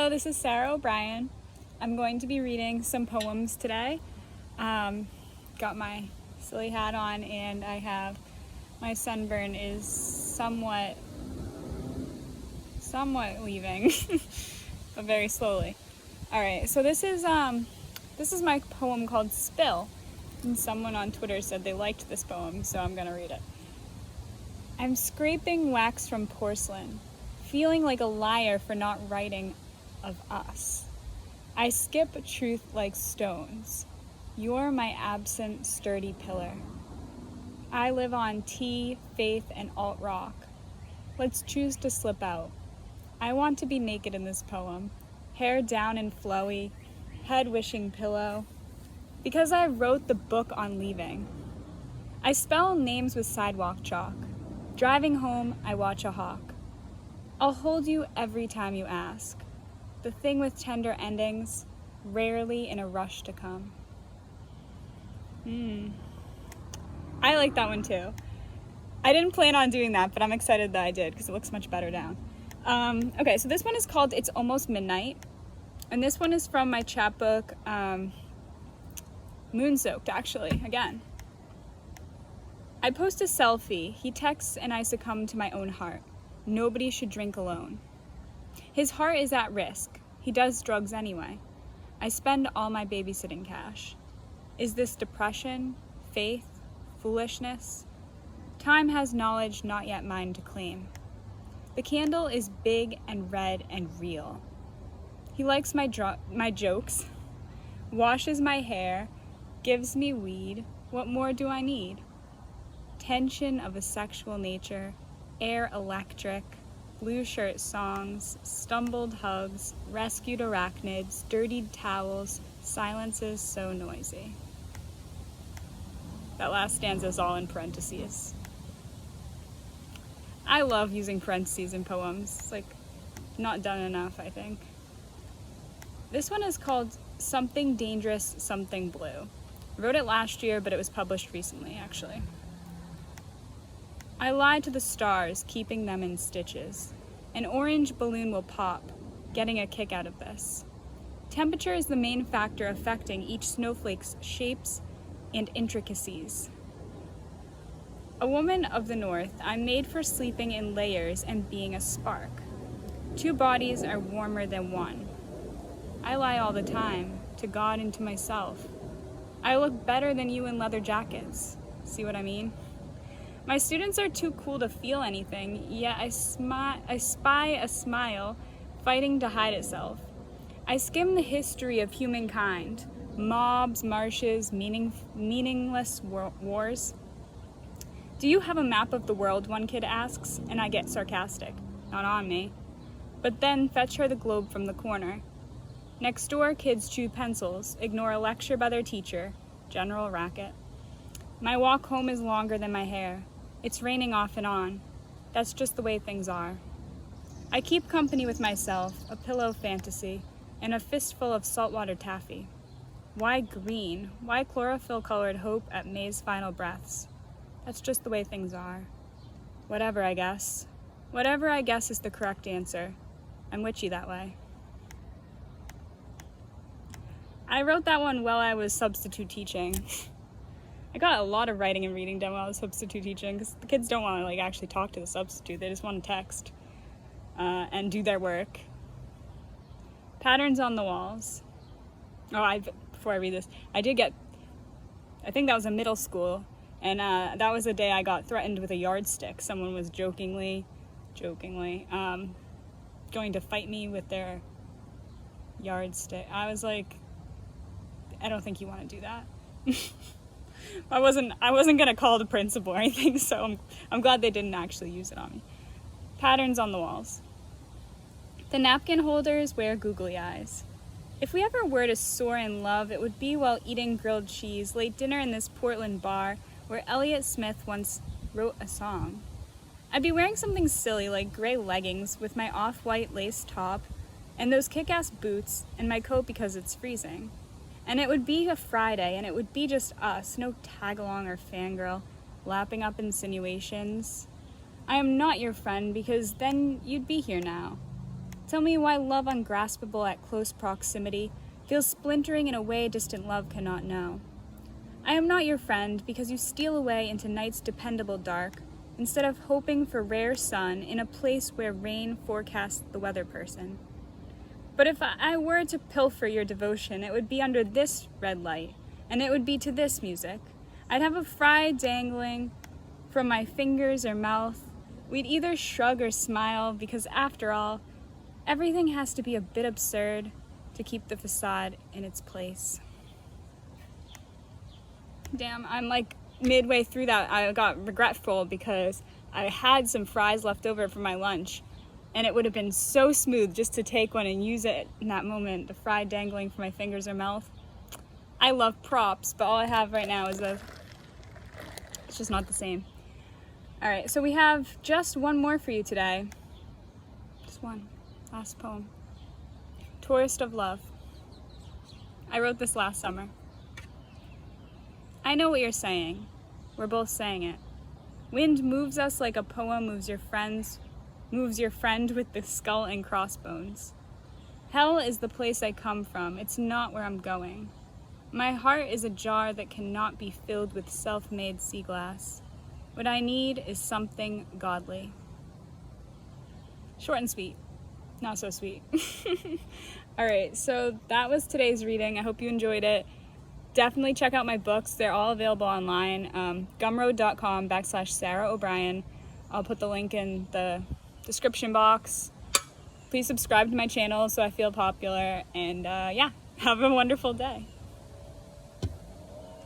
Hello, this is Sarah O'Brien. I'm going to be reading some poems today. Got my silly hat on and I have my sunburn is somewhat leaving, but very slowly. All right, so this is my poem called Spill, and someone on Twitter said they liked this poem, so I'm gonna read it. I'm scraping wax from porcelain, feeling like a liar for not writing of us. I skip truth like stones. You're my absent, sturdy pillar. I live on tea, faith, and alt-rock. Let's choose to slip out. I want to be naked in this poem, hair down and flowy, head wishing pillow. Because I wrote the book on leaving. I spell names with sidewalk chalk. Driving home, I watch a hawk. I'll hold you every time you ask. The thing with tender endings, rarely in a rush to come. I like that one too. I didn't plan on doing that, but I'm excited that I did because it looks much better down. Okay, so this one is called It's Almost Midnight. And this one is from my chapbook, Moon-Soaked, actually, again. I post a selfie, he texts and I succumb to my own heart. Nobody should drink alone. His heart is at risk. He does drugs anyway. I spend all my babysitting cash. Is this depression, faith, foolishness? Time has knowledge not yet mine to claim. The candle is big and red and real. He likes my jokes, washes my hair, gives me weed. What more do I need? Tension of a sexual nature, air electric, blue shirt songs, stumbled hugs, rescued arachnids, dirtied towels, silences so noisy. That last stanza is all in parentheses. I love using parentheses in poems. It's like not done enough, I think. This one is called Something Dangerous, Something Blue. I wrote it last year, but it was published recently, actually. I lie to the stars, keeping them in stitches. An orange balloon will pop, getting a kick out of this. Temperature is the main factor affecting each snowflake's shapes and intricacies. A woman of the north, I'm made for sleeping in layers and being a spark. Two bodies are warmer than one. I lie all the time, to God and to myself. I look better than you in leather jackets. See what I mean? My students are too cool to feel anything, yet I spy a smile fighting to hide itself. I skim the history of humankind, mobs, marshes, meaningless wars. Do you have a map of the world, one kid asks, and I get sarcastic. Not on me. But then fetch her the globe from the corner. Next door, kids chew pencils, ignore a lecture by their teacher, general racket. My walk home is longer than my hair. It's raining off and on. That's just the way things are. I keep company with myself, a pillow fantasy, and a fistful of saltwater taffy. Why green? Why chlorophyll-colored hope at May's final breaths? That's just the way things are. Whatever, I guess. Whatever, I guess, is the correct answer. I'm witchy that way. I wrote that one while I was substitute teaching. I got a lot of writing and reading done while I was substitute teaching because the kids don't want to actually talk to the substitute. They just want to text and do their work. Patterns on the walls. Before I read this, I think that was a middle school, and that was the day I got threatened with a yardstick. Someone was jokingly going to fight me with their yardstick. I was like, I don't think you want to do that. I wasn't gonna call the principal or anything, so I'm glad they didn't actually use it on me. Patterns on the walls. The napkin holders wear googly eyes. If we ever were to soar in love, it would be while eating grilled cheese, late dinner in this Portland bar where Elliott Smith once wrote a song. I'd be wearing something silly like gray leggings with my off-white lace top and those kick-ass boots and my coat because it's freezing. And it would be a Friday, and it would be just us, no tag-along or fangirl, lapping up insinuations. I am not your friend because then you'd be here now. Tell me why love ungraspable at close proximity feels splintering in a way distant love cannot know. I am not your friend because you steal away into night's dependable dark instead of hoping for rare sun in a place where rain forecasts the weather person. But if I were to pilfer your devotion, it would be under this red light, and it would be to this music. I'd have a fry dangling from my fingers or mouth. We'd either shrug or smile because, after all, everything has to be a bit absurd to keep the facade in its place. Damn, I'm like midway through that, I got regretful because I had some fries left over from my lunch, and it would have been so smooth just to take one and use it in that moment, the fry dangling from my fingers or mouth. I love props, but all I have right now is it's just not the same. All right, so we have just one more for you today. Just one, last poem. Tourist of Love. I wrote this last summer. I know what you're saying. We're both saying it. Wind moves us like a poem moves your friend with the skull and crossbones. Hell is the place I come from. It's not where I'm going. My heart is a jar that cannot be filled with self-made sea glass. What I need is something godly. Short and sweet. Not so sweet. All right, so that was today's reading. I hope you enjoyed it. Definitely check out my books. They're all available online. Gumroad.com/Sarah O'Brien. I'll put the link in the description box. Please subscribe to my channel so I feel popular. And yeah, have a wonderful day.